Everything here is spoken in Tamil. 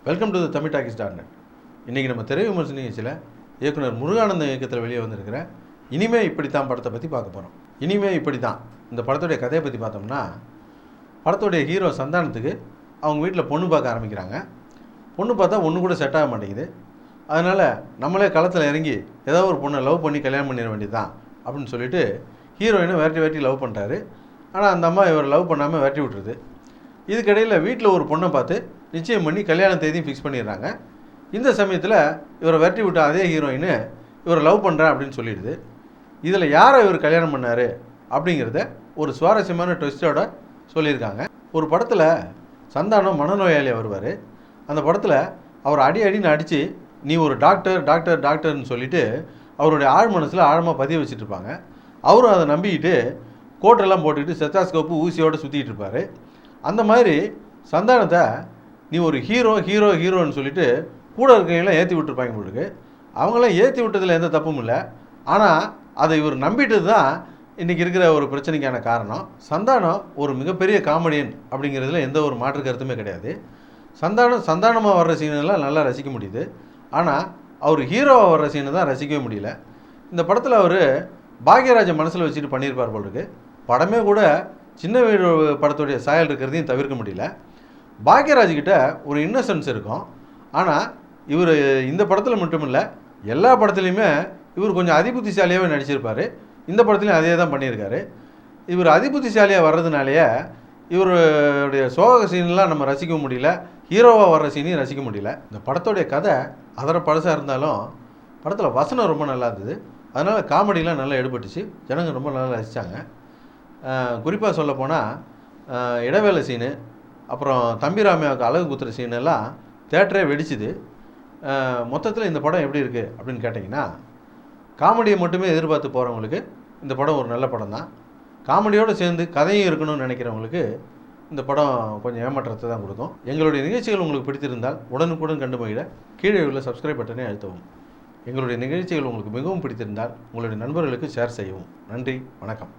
Welcome to the Tamil talkies. இன்றைக்கி நம்ம திரை விமர்சன நிகழ்ச்சியில் இயக்குனர் முருகானந்தம் இயக்கத்தில் வெளியே வந்திருக்கிற இனிமே இப்படித்தான் படத்தை பற்றி பார்க்க போகிறோம். இனிமே இப்படி தான் இந்த படத்துடைய கதையை பற்றி பார்த்தோம்னா, படத்துடைய ஹீரோ சந்தானத்துக்கு அவங்க வீட்டில் பொண்ணு பார்க்க ஆரம்பிக்கிறாங்க. பொண்ணு பார்த்தா ஒன்று கூட செட் ஆக மாட்டேங்குது. அதனால் நம்மளே களத்தில் இறங்கி ஏதோ ஒரு பொண்ணை லவ் பண்ணி கல்யாணம் பண்ணிட வேண்டியது தான் அப்படின்னு சொல்லிட்டு ஹீரோயினை விரட்டி லவ் பண்ணுறாரு. ஆனால் அந்த அம்மா இவர் லவ் பண்ணாமல் விரட்டி விட்டுருது. இதுக்கிடையில் வீட்டில் ஒரு பொண்ணை பார்த்து நிச்சயம் பண்ணி கல்யாண தேதியும் ஃபிக்ஸ் பண்ணிடுறாங்க. இந்த சமயத்தில் இவரை விரட்டி விட்ட அதே ஹீரோயின் இவரை லவ் பண்ணுறேன் அப்படின்னு சொல்லிடுது. இதில் யாரை இவர் கல்யாணம் பண்ணார் அப்படிங்கிறத ஒரு சுவாரஸ்யமான ட்விஸ்டோட சொல்லியிருக்காங்க. ஒரு படத்தில் சந்தானம் மனநோயாளியாக வருவார். அந்த படத்தில் அவர் அடின்னு அடித்து நீ ஒரு டாக்டர்னு சொல்லிவிட்டு அவருடைய ஆழ் மனசில் ஆழமாக பதிய வச்சுட்ருப்பாங்க. அவரும் அதை நம்பிக்கிட்டு கோட்டெல்லாம் போட்டுக்கிட்டு செத்தாஸ்கோப்பு ஊசியோடு சுற்றிட்டு இருப்பார். அந்த மாதிரி சந்தானத்தை நீ ஒரு ஹீரோன்னு சொல்லிட்டு கூட இருக்கிறவங்களாம் ஏற்றி விட்டுருப்பாங்க போட்டுருக்கு. அவங்களாம் ஏற்றி விட்டதில் எந்த தப்பும் இல்லை. ஆனால் அதை இவர் நம்பிட்டது தான் இன்றைக்கி இருக்கிற ஒரு பிரச்சனைக்கான காரணம். சந்தானம் ஒரு மிகப்பெரிய காமெடியன் அப்படிங்கிறதுல எந்த ஒரு மாற்று கருத்துமே கிடையாது. சந்தானமாக வர்ற சீனெல்லாம் நல்லா ரசிக்க முடியுது. ஆனால் அவர் ஹீரோவாக வர்ற சீனை தான் ரசிக்கவே முடியல. இந்த படத்தில் அவர் பாக்யராஜை மனசில் வச்சுட்டு பண்ணியிருப்பார் போட்டுருக்கு. படமே கூட சின்ன வீடு படத்துடைய சாயல் இருக்கிறதையும் தவிர்க்க முடியல. பாக்யராஜ்கிட்ட ஒரு இன்னசென்ஸ் இருக்கும். ஆனால் இவர் இந்த படத்தில் மட்டும் இல்லை, எல்லா படத்துலையுமே இவர் கொஞ்சம் அதிபுத்திசாலியாகவே நடிச்சிருப்பார். இந்த படத்துலையும் அதே தான் பண்ணியிருக்காரு. இவர் அதிபுத்திசாலியாக வர்றதுனாலேயே இவருடைய சோக சீன்லாம் நம்ம ரசிக்க முடியல, ஹீரோவாக வர்ற சீனையும் ரசிக்க முடியல. இந்த படத்தோடைய கதை அதர பழசாக இருந்தாலும் படத்தில் வசனம் ரொம்ப நல்லா இருந்தது. அதனால் காமெடிலாம் நல்லா எடுபட்டுச்சு. ஜனங்க ரொம்ப நல்லா ரசித்தாங்க. குறிப்பாக சொல்லப்போனால் இடைவேளை சீனு, அப்புறம் தம்பிராமையாவுக்கு அழகு குத்துற சீனெல்லாம் தேட்டரே வெடிச்சுது. மொத்தத்தில் இந்த படம் எப்படி இருக்குது அப்படின்னு கேட்டிங்கன்னா, காமெடியை மட்டுமே எதிர்பார்த்து போகிறவங்களுக்கு இந்த படம் ஒரு நல்ல படம் தான். காமெடியோடு சேர்ந்து கதையும் இருக்கணும்னு நினைக்கிறவங்களுக்கு இந்த படம் கொஞ்சம் ஏமாற்றத்தை தான் கொடுக்கும். எங்களுடைய நிகழ்ச்சிகள் உங்களுக்கு பிடித்திருந்தால் உடனுக்குடன் கண்டு மகிழ கீழே உள்ள சப்ஸ்கிரைப் பட்டனை அழுத்தவும். எங்களுடைய நிகழ்ச்சிகள் உங்களுக்கு மிகவும் பிடித்திருந்தால் உங்களுடைய நண்பர்களுக்கு ஷேர் செய்யவும். நன்றி, வணக்கம்.